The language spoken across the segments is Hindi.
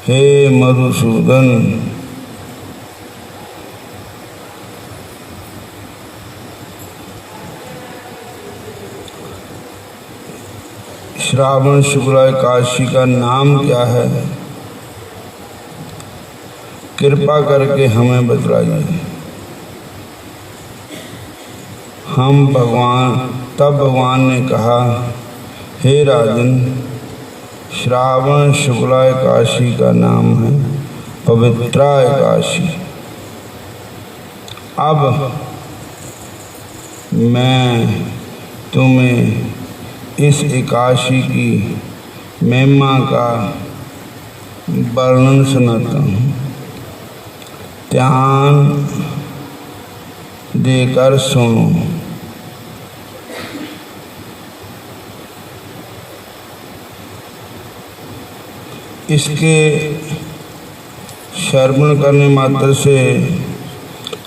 हे मधुसूदन, श्रावण शुक्ल एकादशी का नाम क्या है? कृपा करके हमें बतलाइए। तब भगवान ने कहा, हे राजन, श्रावण शुक्ल एकादशी का नाम है पवित्रा एकादशी। अब मैं तुम्हें इस एकादशी की महिमा का वर्णन सुनाता हूँ। ध्यान देकर सुनो। इसके श्रवण करने मात्र से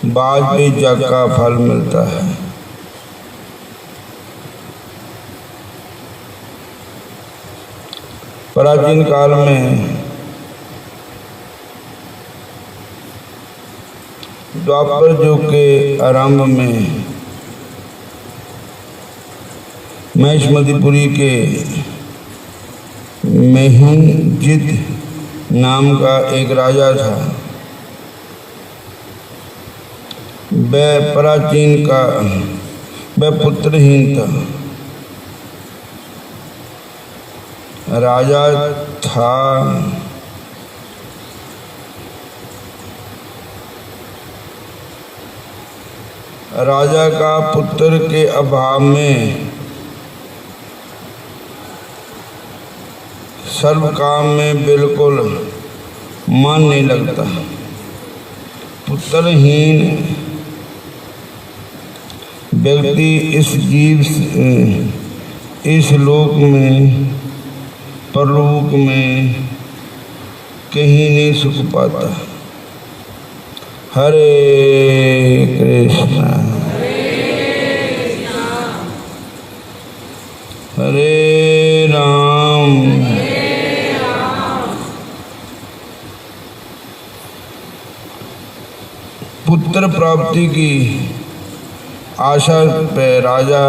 वाजपेयी यज्ञ का फल मिलता है। प्राचीन काल में द्वापर युग के आरंभ में महिष्मतिपुरी के महिंजित नाम का एक राजा था। वह पुत्रहीन था। राजा था राजा का पुत्र के अभाव में सर्व काम में बिल्कुल मन नहीं लगता। पुत्रहीन व्यक्ति इस लोक में परलोक में कहीं नहीं सुख पाता। हरे कृष्णा हरे राम पुत्र प्राप्ति की आशा पे राजा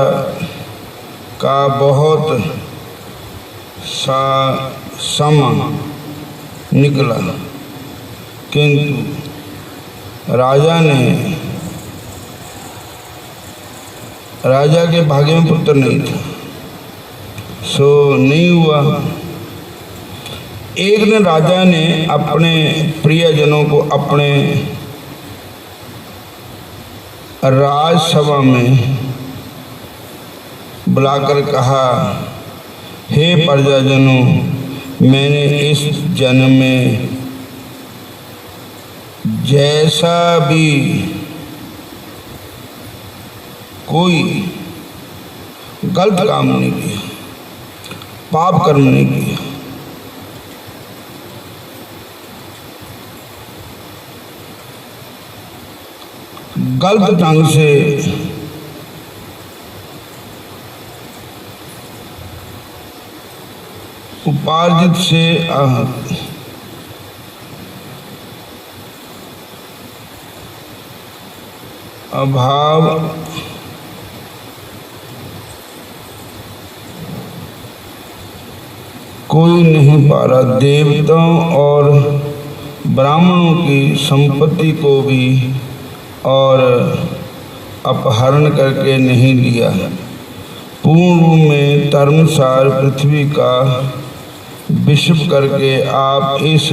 का बहुत समय निकला, किंतु राजा के भाग्य में पुत्र नहीं था, सो नहीं हुआ। एक दिन राजा ने अपने प्रियजनों को अपने राजसभा में बुलाकर कहा, हे प्रजाजनों, मैंने इस जन्म में जैसा भी कोई गलत काम नहीं किया, पाप कर्म नहीं किया। गलत ढंग से उपार्जित से अभाव कोई नहीं पा रहा। देवताओं और ब्राह्मणों की संपत्ति को भी और अपहरण करके नहीं लिया। पूर्ण रूप में धर्मसार पृथ्वी का विषय करके आप इस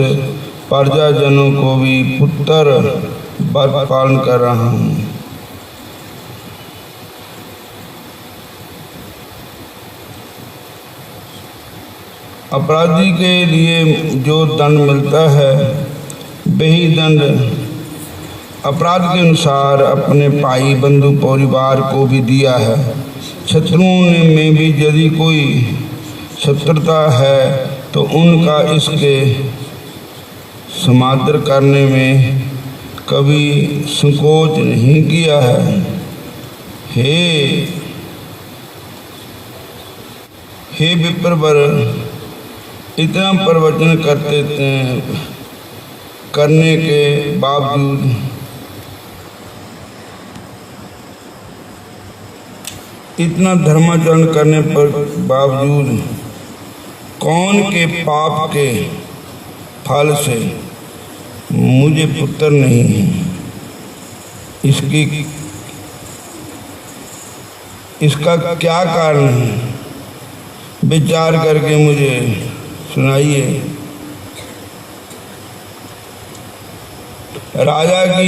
प्रजाजनों को भी पुत्र वर पालन कर रहा हूँ। अपराधी के लिए जो दंड मिलता है वही दंड अपराध के अनुसार अपने भाई बंधु परिवार को भी दिया है। शत्रुओं में भी यदि कोई शत्रुता है तो उनका इसके समादर करने में कभी संकोच नहीं किया है। हे विप्रवर, इतना प्रवचन करने के बावजूद इतना धर्माचरण करने पर बावजूद कौन के पाप के फल से मुझे पुत्र नहीं है, इसका क्या कारण है? विचार करके मुझे सुनाइए। राजा की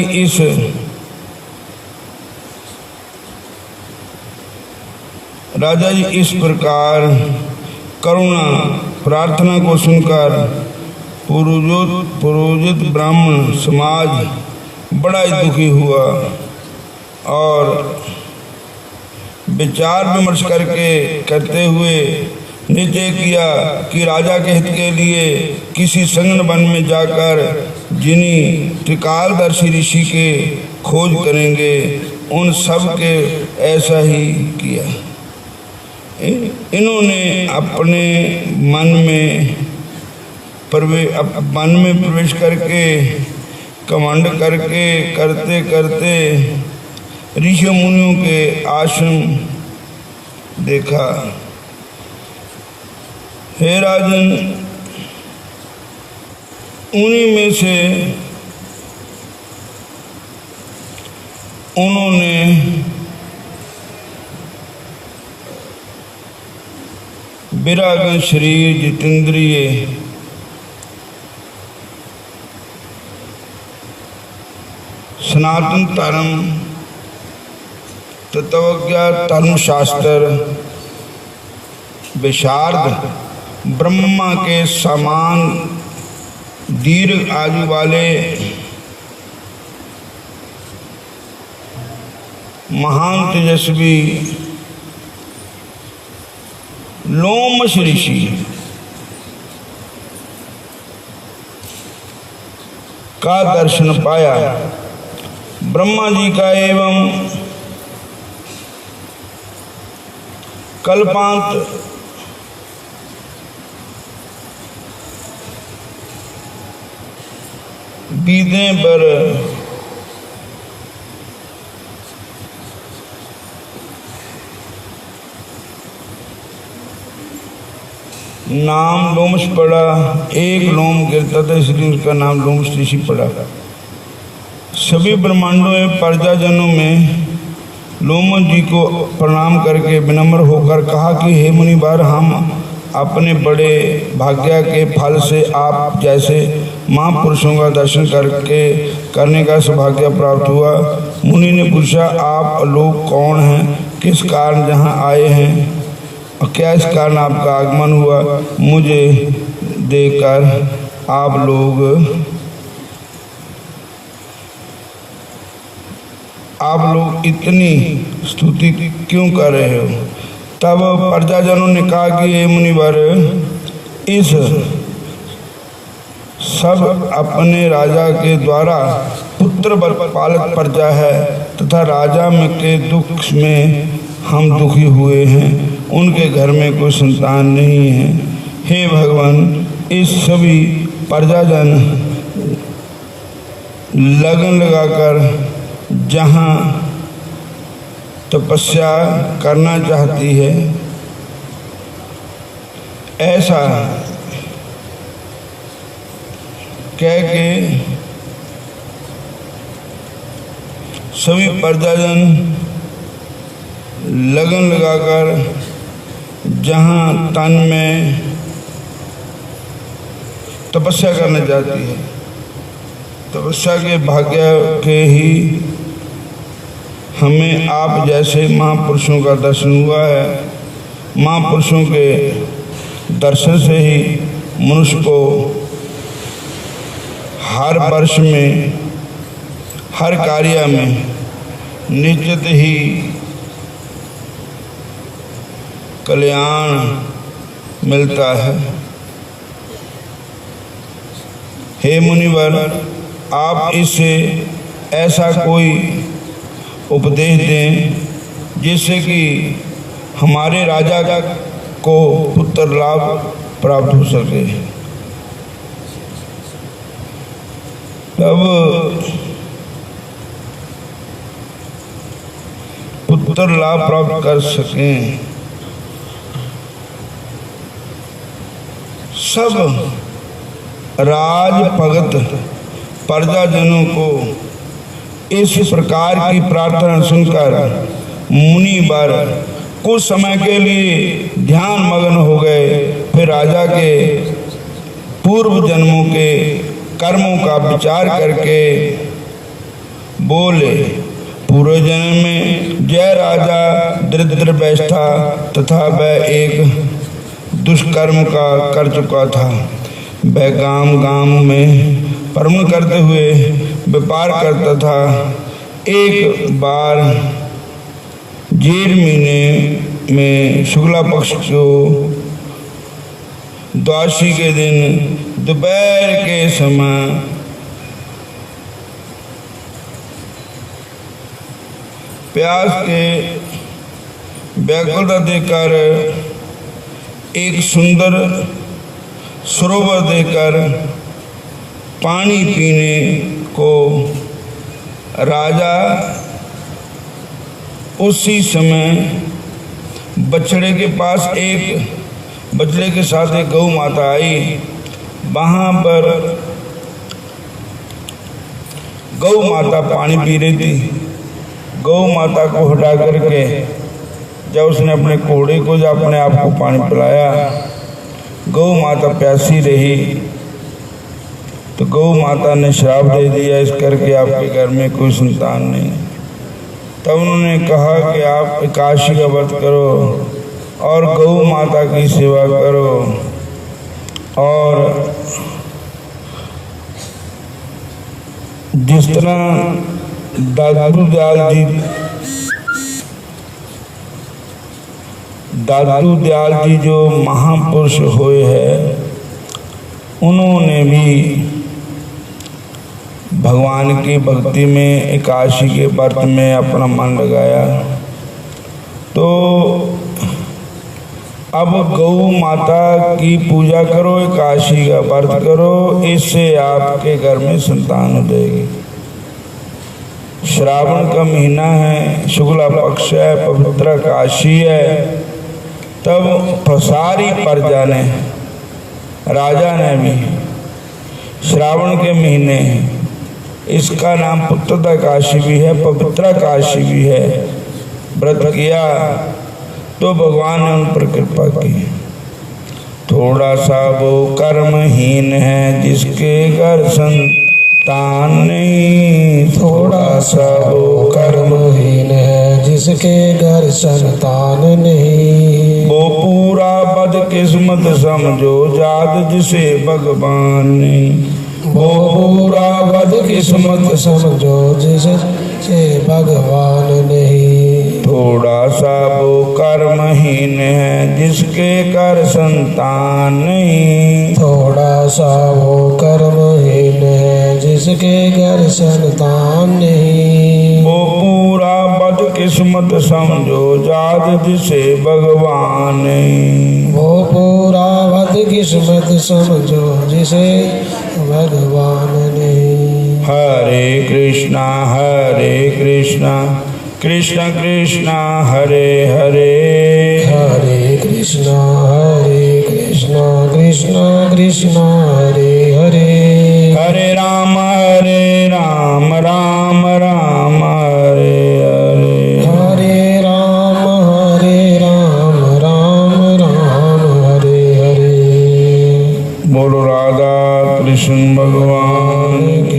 राजा जी इस प्रकार करुणा प्रार्थना को सुनकर पुरोहित ब्राह्मण समाज बड़ा ही दुखी हुआ और विचार विमर्श करते हुए निश्चय किया कि राजा के हित के लिए किसी संगम वन में जाकर जिन्हीं त्रिकालदर्शी ऋषि के खोज करेंगे। उन सब के ऐसा ही किया। इन्होंने अपने मन में प्रवेश करके कमांड करते करते ऋषि मुनियों के आश्रम देखा। हे राजन, उन्हीं में से उन्होंने विरागन शरीर जितेंद्रिय सनातन धर्म तत्वज्ञा धर्मशास्त्र विशारद ब्रह्मा के समान दीर्घ आयु वाले महान तेजस्वी लोमश ऋषि का दर्शन पाया। ब्रह्मा जी का एवं कल्पांत बीतने पर नाम लोमश पड़ा। एक लोम गिरता था इसलिए उसका नाम लोमश ऋषि पड़ा। सभी ब्रह्मांडों में प्रजाजनों में लोमश जी को प्रणाम करके विनम्र होकर कहा कि हे मुनिवर, हम अपने बड़े भाग्य के फल से आप जैसे महापुरुषों का दर्शन करने का सौभाग्य प्राप्त हुआ। मुनि ने पूछा, आप लोग कौन हैं, किस कारण यहाँ आए हैं और क्या इस कारण आपका आगमन हुआ? मुझे देखकर आप लोग इतनी स्तुति क्यों कर रहे हो? तब प्रजाजनों ने कहा कि हे मुनिवर, इस सब अपने राजा के द्वारा पुत्र पालक प्रजा है तथा राजा में के दुख में हम दुखी हुए हैं। उनके घर में कोई संतान नहीं है। हे भगवान, इस सभी प्रजाजन लगन लगाकर जहाँ तपस्या करना चाहती है ऐसा कह के सभी प्रजाजन लगन लगाकर जहाँ तन में तपस्या करना चाहती है, तपस्या के भाग्य के ही हमें आप जैसे महापुरुषों का दर्शन हुआ है। महापुरुषों के दर्शन से ही मनुष्य को हर वर्ष में हर कार्य में निश्चित ही कल्याण मिलता है। हे मुनिवर, आप इससे ऐसा कोई उपदेश जिससे कि हमारे राजा को पुत्र लाभ प्राप्त हो सके। तब पुत्र लाभ प्राप्त कर सकें, सब राज भगत प्रजाजनों को इस प्रकार की प्रार्थना सुनकर मुनि वर कुछ समय के लिए ध्यान मग्न हो गए। फिर राजा के पूर्व जन्मों के कर्मों का विचार करके बोले, पूर्व जन्म में जय राजा दरिद्र बैष्ठा तथा वह एक दुष्कर्म का कर चुका था। वह गांव गांव में भ्रमण करते हुए व्यापार करता था। एक बार जेठ महीने में शुक्ला पक्ष को द्वादशी के दिन दोपहर के समय प्यास के व्याकुलता देखकर एक सुंदर सरोवर देखकर पानी पीने को राजा उसी समय बछड़े के पास बछड़े के साथ एक गौ माता आई। वहाँ पर गौ माता पानी पी रही थी। गौ माता को हटा करके जब उसने अपने घोड़े को जब अपने आप को पानी पिलाया, गौ माता प्यासी रही तो गौ माता ने श्राप दे दिया, इस करके आपके घर में कोई संतान नहीं। तब उन्होंने कहा कि आप एकादशी का व्रत करो और गौ माता की सेवा करो और जिस तरह दादू दयाल जी जो महापुरुष हुए हैं, उन्होंने भी भगवान की भक्ति में एकादशी के व्रत में अपना मन लगाया। तो अब गौ माता की पूजा करो, एकादशी का व्रत करो, इससे आपके घर में संतान हो जाएगी। श्रावण का महीना है, शुक्ला पक्ष है, पवित्र एकादशी है। तब सारी प्रजा ने, राजा ने भी श्रावण के महीने, इसका नाम पुत्र एकादशी भी है, पवित्र एकादशी भी है, व्रत किया तो भगवान ने उन पर कृपा की। थोड़ा सा वो कर्महीन है जिसके घर संतान नहीं, थोड़ा सा वो कर्महीन है जिसके घर संतान नहीं, वो पूरा बदकिस्मत समझो जात जिसे भगवान नहीं, वो पूरा बदकिस्मत समझो जिसे भगवान नहीं। थोड़ा सा वो कर्महीन है जिसके घर संतान नहीं, थोड़ा सा वो कर्महीन है जिसके घर संतान नहीं, वो पूरा बदकिस्मत समझो जात जिसे भगवान नहीं, वो पूरा बदकिस्मत समझो जिसे भगवान नहीं। हरे कृष्णा कृष्ण कृष्ण हरे हरे, हरे कृष्ण कृष्ण कृष्ण हरे हरे, हरे राम राम राम हरे हरे, हरे राम राम हरे हरे। बोलो राधा कृष्ण भगवान की।